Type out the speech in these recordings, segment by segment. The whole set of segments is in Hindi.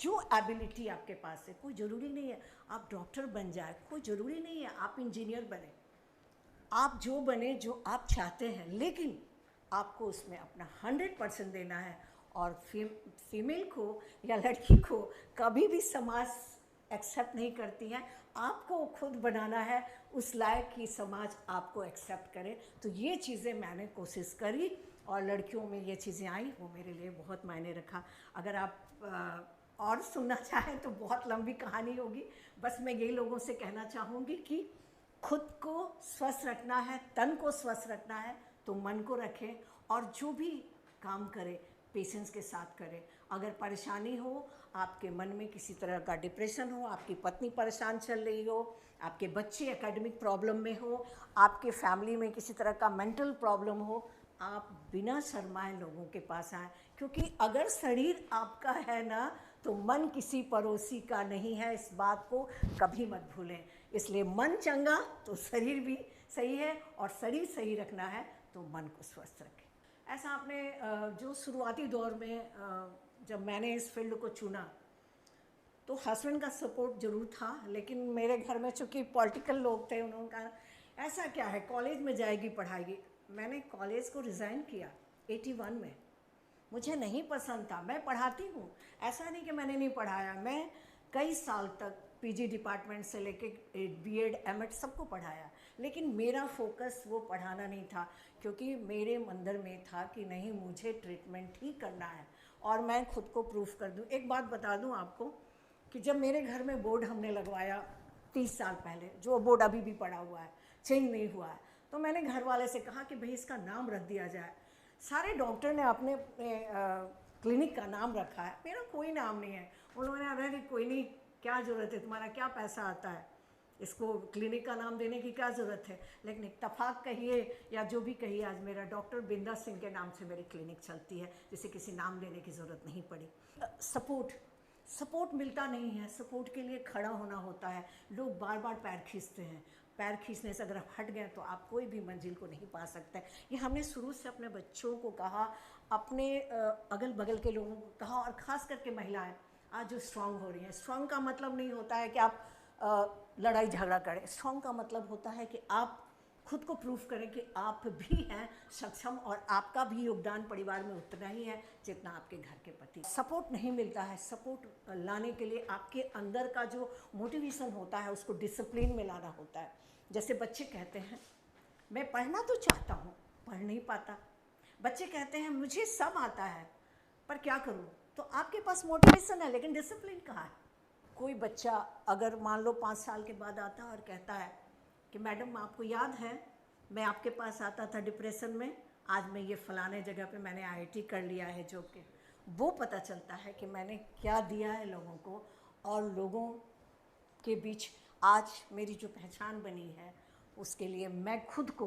जो एबिलिटी आपके पास है, कोई ज़रूरी नहीं है आप डॉक्टर बन जाए, कोई ज़रूरी नहीं है आप इंजीनियर बने, आप जो बने जो आप चाहते हैं, लेकिन आपको उसमें अपना 100% देना है। और फीमेल को या लड़की को कभी भी समाज एक्सेप्ट नहीं करती है, आपको खुद बनाना है उस लायक कि समाज आपको एक्सेप्ट करे। तो ये चीज़ें मैंने कोशिश करी और लड़कियों में ये चीज़ें आई, वो मेरे लिए बहुत मायने रखा। अगर आप और सुनना चाहें तो बहुत लंबी कहानी होगी, बस मैं यही लोगों से कहना चाहूँगी कि खुद को स्वस्थ रखना है, तन को स्वस्थ रखना है तो मन को रखें, और जो भी काम करें पेशेंस के साथ करें। अगर परेशानी हो, आपके मन में किसी तरह का डिप्रेशन हो, आपकी पत्नी परेशान चल रही हो, आपके बच्चे एकेडमिक प्रॉब्लम में हो, आपके फैमिली में किसी तरह का मेंटल प्रॉब्लम हो, आप बिना शर्माए लोगों के पास आएँ, क्योंकि अगर शरीर आपका है ना तो मन किसी पड़ोसी का नहीं है, इस बात को कभी मत भूलें। इसलिए मन चंगा तो शरीर भी सही है, और शरीर सही रखना है तो मन को स्वस्थ रखें। ऐसा आपने जो शुरुआती दौर में जब मैंने इस फील्ड को चुना तो हस्बैंड का सपोर्ट ज़रूर था, लेकिन मेरे घर में चूँकि पॉलिटिकल लोग थे, उन्होंने कहा ऐसा क्या है कॉलेज में जाएगी पढ़ाएगी। मैंने कॉलेज को रिज़ाइन किया 81 में, मुझे नहीं पसंद था। मैं पढ़ाती हूँ, ऐसा नहीं कि मैंने नहीं पढ़ाया, मैं कई साल तक पीजी डिपार्टमेंट से लेके बीएड एमएड सबको पढ़ाया, लेकिन मेरा फोकस वो पढ़ाना नहीं था, क्योंकि मेरे अंदर में था कि नहीं मुझे ट्रीटमेंट ही करना है और मैं खुद को प्रूफ कर दूँ। एक बात बता दूँ आपको कि जब मेरे घर में बोर्ड हमने लगवाया 30 साल पहले, जो बोर्ड अभी भी पड़ा हुआ है, चेंज नहीं हुआ है, तो मैंने घर वाले से कहा कि भाई इसका नाम रख दिया जाए। सारे डॉक्टर ने अपने क्लिनिक का नाम रखा है, मेरा कोई नाम नहीं है। उन्होंने अरे कोई नहीं, क्या ज़रूरत है, तुम्हारा क्या पैसा आता है, इसको क्लिनिक का नाम देने की क्या ज़रूरत है। लेकिन इत्तफाक कहिए या जो भी कहिए, आज मेरा डॉक्टर बिंदा सिंह के नाम से मेरी क्लिनिक चलती है, जिसे किसी नाम देने की ज़रूरत नहीं पड़ी। सपोर्ट मिलता नहीं है, सपोर्ट के लिए खड़ा होना होता है। लोग बार बार पैर खींचते हैं, पैर खींचने से अगर आप हट गए तो आप कोई भी मंजिल को नहीं पा सकते। ये हमने शुरू से अपने बच्चों को कहा, अपने अगल बगल के लोगों को कहा, और ख़ास करके महिलाएं आज जो स्ट्रांग हो रही हैं। स्ट्रांग का मतलब नहीं होता है कि आप लड़ाई झगड़ा करें, स्ट्रांग का मतलब होता है कि आप खुद को प्रूफ करें कि आप भी हैं सक्षम, और आपका भी योगदान परिवार में उतना ही है जितना आपके घर के पति। सपोर्ट नहीं मिलता है, सपोर्ट लाने के लिए आपके अंदर का जो मोटिवेशन होता है उसको डिसिप्लिन में लाना होता है। जैसे बच्चे कहते हैं मैं पढ़ना तो चाहता हूँ, पढ़ नहीं पाता। बच्चे कहते हैं मुझे सब आता है पर क्या करूँ, तो आपके पास मोटिवेशन है लेकिन डिसिप्लिन कहाँ है। कोई बच्चा अगर मान लो 5 साल के बाद आता है और कहता है कि मैडम आपको याद है मैं आपके पास आता था डिप्रेशन में, आज मैं ये फ़लाने जगह पे मैंने आईआईटी कर लिया है जो कि, वो पता चलता है कि मैंने क्या दिया है लोगों को, और लोगों के बीच आज मेरी जो पहचान बनी है उसके लिए मैं खुद को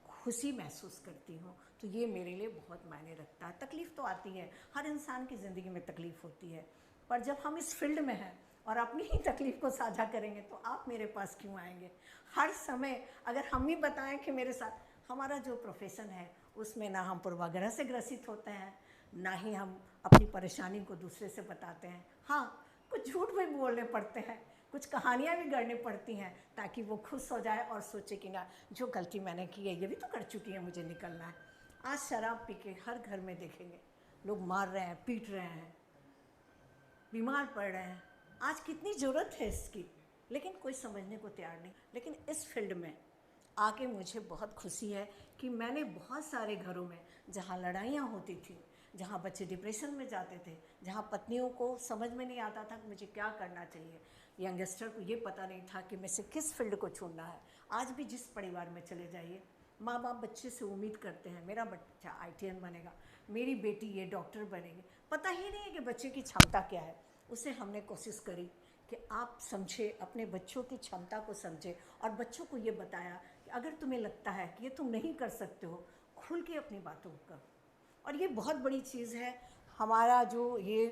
खुशी महसूस करती हूँ। तो ये मेरे लिए बहुत मायने रखता है। तकलीफ़ तो आती है, हर इंसान की ज़िंदगी में तकलीफ़ होती है, पर जब हम इस फील्ड में हैं और अपनी ही तकलीफ़ को साझा करेंगे तो आप मेरे पास क्यों आएंगे। हर समय अगर हम ही बताएं कि मेरे साथ, हमारा जो प्रोफेशन है उसमें ना हम पूर्वाग्रह से ग्रसित होते हैं, ना ही हम अपनी परेशानी को दूसरे से बताते हैं। हाँ, कुछ झूठ भी बोलने पड़ते हैं, कुछ कहानियाँ भी गढ़नी पड़ती हैं ताकि वो खुश हो जाए और सोचे कि ना जो गलती मैंने की है ये भी तो कर चुकी है, मुझे निकलना है। आज शराब पी के हर घर में देखेंगे लोग मार रहे हैं, पीट रहे हैं, बीमार पड़ रहे हैं। आज कितनी ज़रूरत है इसकी, लेकिन कोई समझने को तैयार नहीं। लेकिन इस फील्ड में आके मुझे बहुत खुशी है कि मैंने बहुत सारे घरों में जहाँ लड़ाइयाँ होती थी, जहाँ बच्चे डिप्रेशन में जाते थे, जहाँ पत्नियों को समझ में नहीं आता था कि मुझे क्या करना चाहिए, यंगस्टर को ये पता नहीं था कि मैं से किस फील्ड को चुनना है। आज भी जिस परिवार में चले जाइए, माँ बाप बच्चे से उम्मीद करते हैं मेरा बच्चा आईटीएन बनेगा, मेरी बेटी ये डॉक्टर बनेगी। पता ही नहीं है कि बच्चे की क्षमता क्या है। उसे हमने कोशिश करी कि आप समझे, अपने बच्चों की क्षमता को समझे, और बच्चों को ये बताया कि अगर तुम्हें लगता है कि ये तुम नहीं कर सकते हो, खुल के अपनी बातों को करो। और ये बहुत बड़ी चीज़ है। हमारा जो ये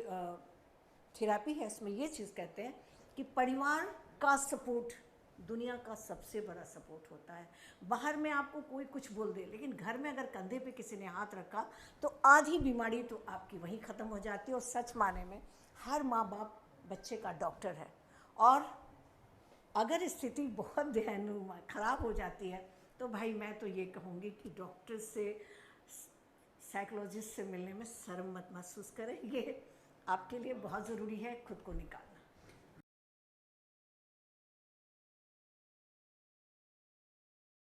थेरेपी है इसमें ये चीज़ कहते हैं कि परिवार का सपोर्ट दुनिया का सबसे बड़ा सपोर्ट होता है। बाहर में आपको कोई कुछ बोल दे, लेकिन घर में अगर कंधे पे किसी ने हाथ रखा तो आधी बीमारी तो आपकी वहीं ख़त्म हो जाती है। और सच माने में हर माँ बाप बच्चे का डॉक्टर है। और अगर स्थिति बहुत दयनीय ख़राब हो जाती है तो भाई मैं तो ये कहूँगी कि डॉक्टर से, साइकोलॉजिस्ट से मिलने में शर्म मत महसूस करें। ये आपके लिए बहुत ज़रूरी है, खुद को निकालना।